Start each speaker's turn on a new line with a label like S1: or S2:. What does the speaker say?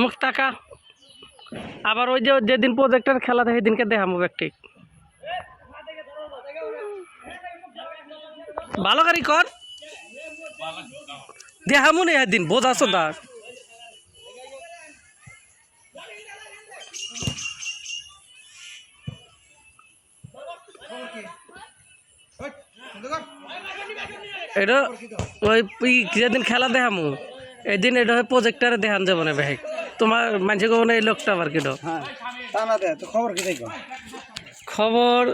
S1: মুখ টাকা আবার ওই যে যেদিন প্রজেক্টের খেলা থাকে সেদিনকে দেখাবো ব্যক্তি ভালো গাড়ি কর দেখামু নি একদিন বোঝাছো না এটা ওই যেদিন খেলা দেখামু এদিন এটা হয় প্রজেক্টারে দেখান যাবো না ভাই তোমার মানুষকে এই লোকটা আবার কিনো
S2: খবর কি
S1: খবর